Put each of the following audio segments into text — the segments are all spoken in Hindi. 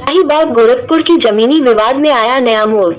इलाहीबाग गोरखपुर की जमीनी विवाद में आया नया मोड़।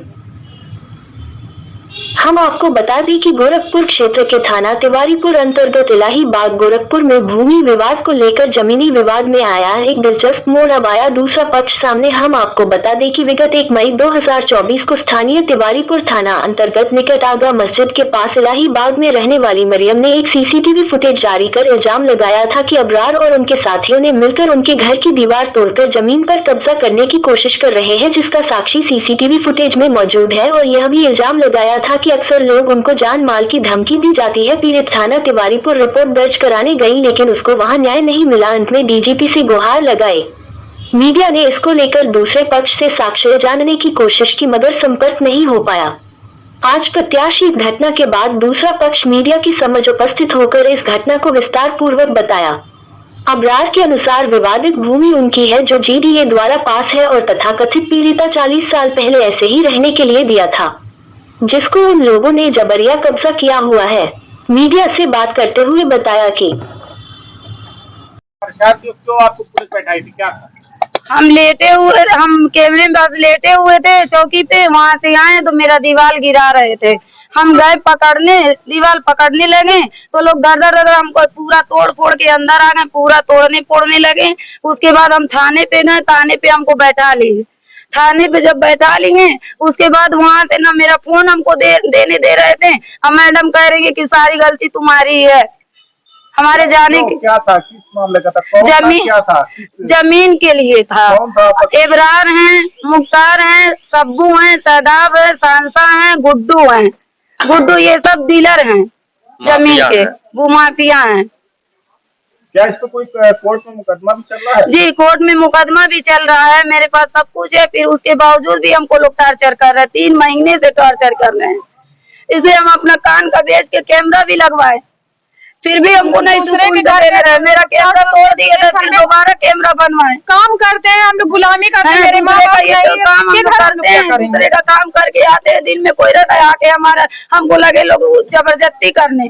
हम आपको बता दें कि गोरखपुर क्षेत्र के थाना तिवारीपुर अंतर्गत इलाहीबाग गोरखपुर में भूमि विवाद को लेकर जमीनी विवाद में आया एक दिलचस्प मोड़। अब आया दूसरा पक्ष सामने। हम आपको बता दें कि विगत 1 मई 2024 को स्थानीय तिवारीपुर थाना अंतर्गत निकट आगा मस्जिद के पास इलाहीबाग में रहने वाली मरियम ने एक सीसीटीवी फुटेज जारी कर इल्जाम लगाया था कि अबरार और उनके साथियों ने मिलकर उनके घर की दीवार तोड़कर जमीन पर कब्जा करने की कोशिश कर रहे हैं, जिसका साक्षी सीसीटीवी फुटेज में मौजूद है। और यह भी इल्जाम लगाया था कि अक्सर लोग उनको जान माल की धमकी दी जाती है। पीड़ित थाना तिवारीपुर रिपोर्ट दर्ज कराने गई, लेकिन उसको वहां न्याय नहीं मिला। अंत में डीजीपी से गुहार लगाए। मीडिया ने इसको लेकर दूसरे पक्ष से साक्ष्य जानने की कोशिश की, मगर संपर्क नहीं हो पाया। आज प्रत्याशित घटना के बाद दूसरा पक्ष मीडिया की समझ उपस्थित होकर इस घटना को विस्तार पूर्वक बताया। अबरार के अनुसार विवादित भूमि उनकी है जो जीडीए द्वारा पास है और तथाकथित पीड़िता 40 साल पहले ऐसे ही रहने के लिए दिया था, जिसको उन लोगों ने जबरिया कब्जा किया हुआ है। मीडिया से बात करते हुए बताया कि आपको पुलिस बैठाई थी, क्या था? हम कैमरे में बस लेटे हुए थे चौकी पे, वहाँ से आए तो मेरा दीवार गिरा रहे थे। हम गए पकड़ने, दीवार पकड़ने लगे तो लोग दर हमको पूरा तोड़ फोड़ के अंदर आ गए, पूरा तोड़ने फोड़ने लगे। उसके बाद हम थाने पे गए, थाने पे हमको बैठा लिए। थाने पे जब बैठा लिए उसके बाद वहाँ से ना मेरा फोन हमको देने दे रहे थे। अब मैडम कह रही है कि सारी गलती तुम्हारी है। हमारे जाने तो क्या था, किस मामले का था? क्या था? जमीन के लिए था। एबरार हैं, मुख्तार हैं, सब्बू हैं, सदाब है, सांसा है, गुड्डू हैं। गुड्डू ये सब डीलर हैं जमीन के, वो माफिया हैं। क्या इस पे कोई कोर्ट में मुकदमा भी चल रहा है? जी, कोर्ट में मुकदमा भी चल रहा है। मेरे पास सब कुछ है, फिर उसके बावजूद भी हमको लोग टॉर्चर कर रहे हैं। 3 महीने से टॉर्चर कर रहे हैं। इसलिए हम अपना कान का बेच के कैमरा भी लगवाए, फिर भी हमको नहीं सुकून दे रहे। मेरा कैमरा तोड़ दिया था, फिर दोबारा कैमरा बनवाए। काम करते हैं हम लोग, गुलामी करते हैं। मेरे माँ बाप ये तो काम हम लोग करते हैं, दूसरे का काम करके आते हैं। दिन में कोई रहता है आके हमारा, हमको लगे लोग जबरदस्ती करने।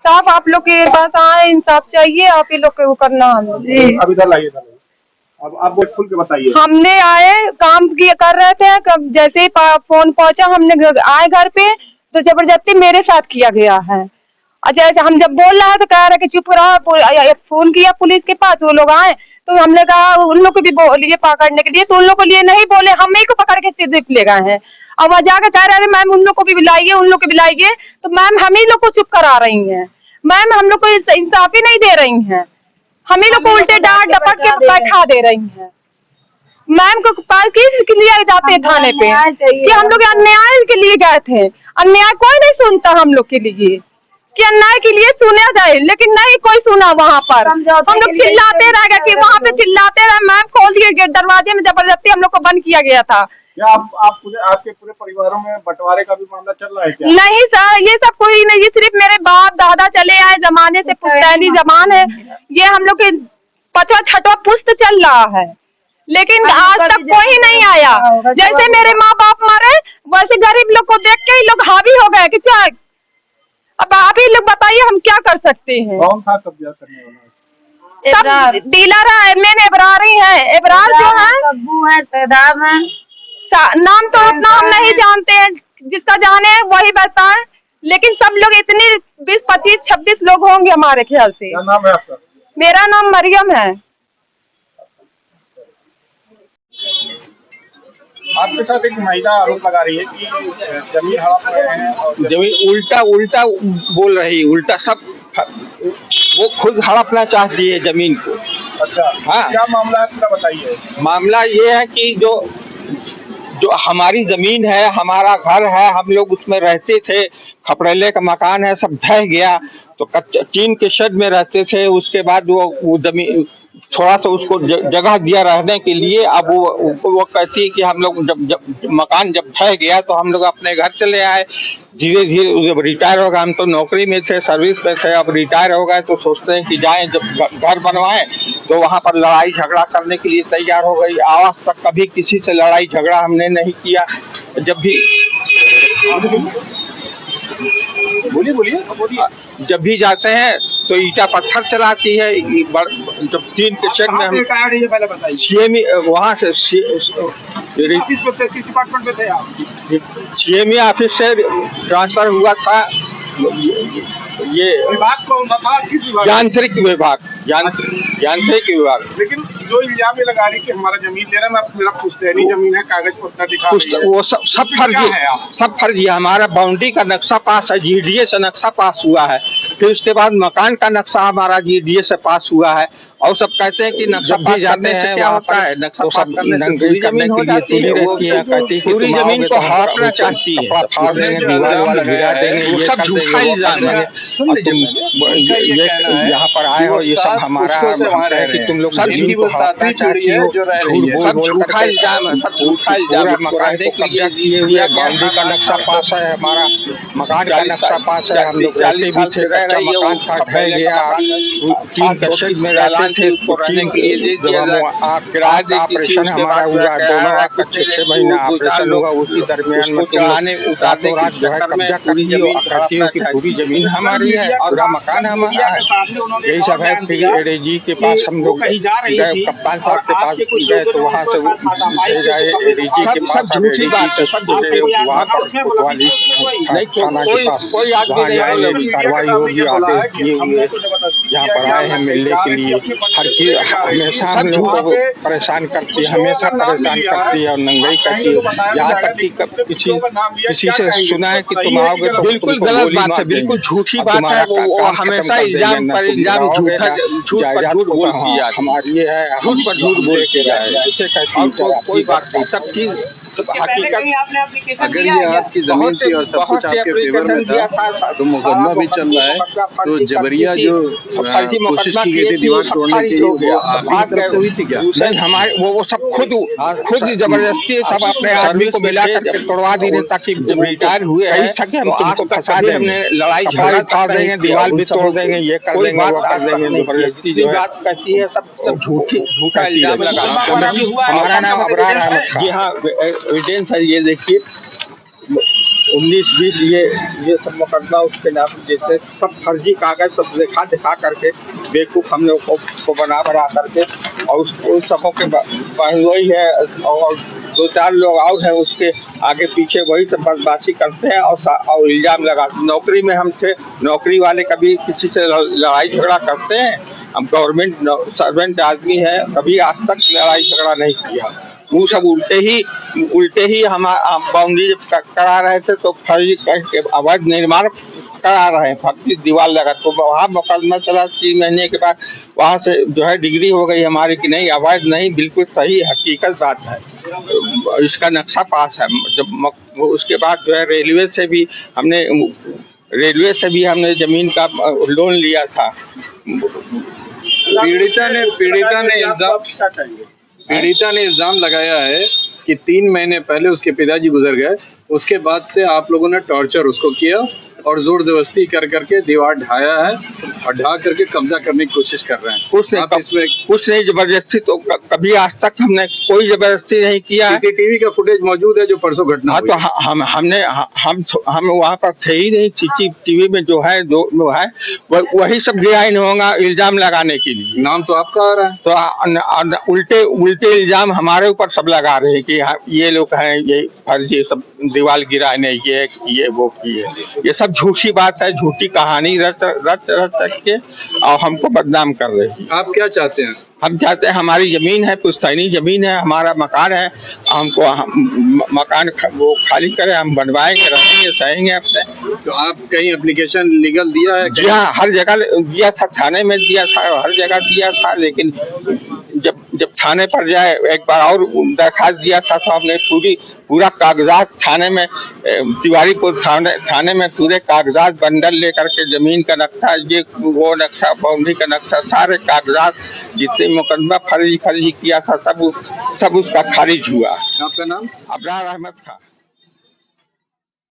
साफ आप लोग के पास आए, इंसाफ चाहिए, आप ही लोग को वो करना। जी अब इधर लाइए, अब आप खुल के बताइए। हमने आए, काम कर रहे थे, जैसे ही फोन पहुंचा हमने आए घर पे तो जबरदस्ती मेरे साथ किया गया है। अच्छा, हम जब बोल रहे हैं तो कह रहे कि चुप रहो। फोन किया पुलिस के पास, वो लोग आए तो हमने कहा उन लोग को भी बोलिए पकड़ने के लिए, तो उन लोग को लिए नहीं बोले, हम ही को पकड़ के सिर्फ ले गए हैं। और वह जाकर कह रहे मैम उन लोग को भी बुलाइए, उन लोग को बुलाइए, तो मैम हम ही लोग को चुप करा रही हैं। मैम हम लोग को इंसाफ ही नहीं दे रही हैं, हम ही लोग को उल्टे डांट डपट के बैठा दे रही हैं। मैम को किस लिए जाते हैं थाने पे कि हम लोग अन्याय के लिए गए थे। अन्याय कोई नहीं सुनता हम लोग के लिए, कि अन्याय के लिए सुना जाए, लेकिन नहीं कोई सुना। वहाँ पर हम लोग चिल्लाते रह गए कि वहाँ पे चिल्लाते रहे। मैम खोल दिए गेट, दरवाजे में जबरदस्ती हम लोग को बंद किया गया था। क्या आपके पूरे परिवारों में बंटवारे का भी मामला चल रहा है क्या? नहीं सर, ये सब कोई नहीं, ये सिर्फ मेरे बाप दादा चले आए जमाने से, पुश्तैनी जमान है ये। हम लोग के 5वां 6वां पुश्त चल रहा है, लेकिन आज तक कोई नहीं आया। जैसे मेरे माँ बाप मरे वैसे गरीब लोग को देख के ही लोग हावी हो गए कि चाहे। अब आप ही लोग बताइए हम क्या कर सकते हैं। कौन था कब्जा करने वाला? सब डीलर है, मेन एबरार ही है। एबरार जो है, सब्बू है, सदाब है, नाम तो उतना हम नहीं जानते हैं, जिसका जाने वही बताए। लेकिन सब लोग इतनी 20, 25, 26 लोग होंगे हमारे ख्याल से। क्या नाम है आपका? मेरा नाम मरियम है। आपके साथ एक महिला आरोप लगा रही है कि जमीन हड़प रहे हैं और जमीन उल्टा बोल रही, उल्टा सब वो खुद हड़पना चाहती है जमीन को। अच्छा, हाँ, क्या मामला है पूरा बताइए। मामला ये है कि जो हमारी जमीन है, हमारा घर है, हम लोग उसमें रहते थे, खपरेले का मकान है, सब ढह गया। तो टीन के शेड में रहते थे। उसके बाद वो जमीन थोड़ा सा उसको जगह दिया रहने के लिए। अब वो कहती है कि हम लोग जब मकान जब ढह गया तो हम लोग अपने घर चले आए। धीरे धीरे जब रिटायर हो गए, हम तो नौकरी में थे, सर्विस पे थे, अब रिटायर हो गए तो सोचते हैं कि जाएं, जब घर बनवाएं तो वहाँ पर लड़ाई झगड़ा करने के लिए तैयार हो गई। आज तक कभी किसी से लड़ाई झगड़ा हमने नहीं किया। जब भी बोलिए जब भी जाते हैं तो ईटा पत्थर चलाती है। जब टीन के शेड में रिटायर्ड है पहले बताइए, सीएमई वहाँ से किस डिपार्टमेंट में थे आप? सीएमई ऑफिस से ट्रांसफर हुआ था ये विभाग कौन सा था, किस विभाग? यांत्रिक विभाग, यांत्रिक विभाग। लेकिन जो इल्जाम ये लगा रही कि हमारा जमीन ले रहा है, मेरा पुश्तैनी जमीन है, कागज पत्तर दिखा रही है, वो सब फर्जी है, सब फर्जी है। हमारा बाउंड्री का नक्शा पास है, जीडीए से नक्शा पास हुआ है, फिर उसके बाद मकान का नक्शा हमारा जीडीए से पास हुआ है। और सब कहते हैं कि नक्शा पास करने से क्या होता है, नक्शा पास करने से पूरी जमीन हो जाती है, पूरी जमीन को हड़पना चाहती है, फाड़ देंगे, दीवार वाला गिरा देंगे, ये सब झूठा इल्जाम है। ये यहाँ पर आए हो, ये सब हमारा है कि तुम लोग जमीन को हड़पना चाहती हो, सब झूठा इल्जाम है, सब झूठा इल्जाम है। मकान को कब्जा किए हुए, बाउंड्री का नक्शा पास है, हमारा मकान का नक्शा पास है, हम लोग रहते भी थे, कच्चा मकान का ढह गया, टीन का शेड में रहते थे, तो रहने के लिए किराए का ऑपरेशन हमारा हुआ, दोनों का 6 महीना ऑपरेशन हुआ, उसी दरमियान में चलाने उतारने रात जो है कब्जा कर दी और कहती हो कि पूरी जमीन हमारी है, पूरा मकान हमारा है। यही सब है। फिर एडीजी के पास हम लोग गए, कप्तान साहब के पास गए, तो वहाँ से गए एडीजी के पास, एडीजी वहाँ पर कोतवाली थाना के पास वहाँ जाए, कार्रवाई होगी, आदेश दिए हुए यहाँ पर आए हैं मिलने के लिए। हर चीज हमेशा हम लोग को परेशान करती है, हमेशा परेशान करती है और नंगाई करती है। यहाँ तक कि किसी से सुना है कि तुम आओगे तो बिल्कुल गलत बात है, बिल्कुल झूठी बात है। वो हमेशा इल्जाम पर इल्जाम, झूठ पर झूठ बोलती है, हमारी ये है, झूठ पर झूठ बोल के जाए, ऐसे कहती है। कोई बात नहीं, सब चीज हकीकत। अगर ये आपकी जमीन थी और सब कुछ आपके फेवर में था, तो मुकदमा भी चल रहा है, तो जबरिया जो कोशिश की गई थी दीवार तोड़ने की, वो आपकी तरफ से हुई थी क्या? नहीं, हमारे वो सब खुद जबरदस्ती सब अपने आदमी को मिला करके तोड़वा दी, ताकि जब रिटायर हुए हैं सके हम तुमको फंसा दें, हमने लड़ाई झगड़ा कर देंगे, दीवार भी तोड़ देंगे, ये कर देंगे, वो कर देंगे। जबरदस्ती जो बात कहती है सब झूठा इल्जाम लगा। हमारा नाम अबरार अहमद खान। जी हाँ, एविडेंस है, ये देखिए 19-20 ये सब मुकदमा उसके नाम देते, सब फर्जी कागज सब दिखा करके बेवकूफ़ हम लोग को बना करके, और उन सबों के वही है और 2-4 लोग और हैं उसके आगे पीछे, वही सब बदमाशी करते हैं और इल्ज़ाम लगाते। नौकरी में हम थे, नौकरी वाले कभी किसी से लड़ाई झगड़ा करते हैं? हम गवर्नमेंट सर्वेंट आदमी है, कभी आज तक लड़ाई झगड़ा नहीं किया। वो सब उल्टे ही हम बाउंड्री जब करा रहे थे तो फर्जी करके अवैध निर्माण करा रहे हैं, फर्जी दीवार लगा, तो वहाँ मुकदमा चला। 3 महीने के बाद वहाँ से जो है डिग्री हो गई हमारी कि नहीं, अवैध नहीं, बिल्कुल सही हकीकत बात है, इसका नक्शा पास है। जब उसके बाद जो है रेलवे से भी हमने जमीन का लोन लिया था। पीड़िता ने इल्जाम लगाया है कि 3 महीने पहले उसके पिताजी गुजर गए, उसके बाद से आप लोगों ने टॉर्चर उसको किया और जोर जबरदस्ती करके दीवार ढाया है और ढा करके कब्जा करने की कोशिश कर रहे हैं। कुछ नहीं जबरदस्ती, तो कभी आज तक हमने कोई जबरदस्ती नहीं किया। सीसीटीवी का फुटेज मौजूद है जो परसों घटना। हाँ, तो हम वहाँ पर थे ही नहीं। सीसीटीवी में जो है वही सब गिराइन होगा इल्जाम लगाने के लिए। नाम तो आपका आ रहा है, तो उल्टे इल्जाम हमारे ऊपर सब लगा रहे हैं कि ये लोग हैं, ये फर्जी सब दीवार गिराने, ये वो किए। ये सब झूठी बात है, झूठी कहानी रट के और हमको बदनाम कर रहे हैं। आप क्या चाहते हैं? हम चाहते हैं हमारी जमीन है, पुश्तैनी जमीन है, हमारा मकान है, हमको मकान वो खाली करें, हम बनवाएंगे, रहेंगे, सहेंगे अपने। तो आप कहीं एप्लीकेशन लीगल दिया है? जी हाँ, हर जगह दिया था, थाने में दिया था, हर जगह दिया था, लेकिन जब थाने पर जाए एक बार और दरखास्त दिया था तो हमने पूरा कागजात थाने में, तिवारीपुर थाने में पूरे कागजात बंडल लेकर के, जमीन का नक्शा, ये वो नक्शा, बाउंड्री का नक्शा, सारे कागजात जितने मुकदमा फर्जी किया था सब उसका खारिज हुआ। आपका नाम? अबरार अहमद खान।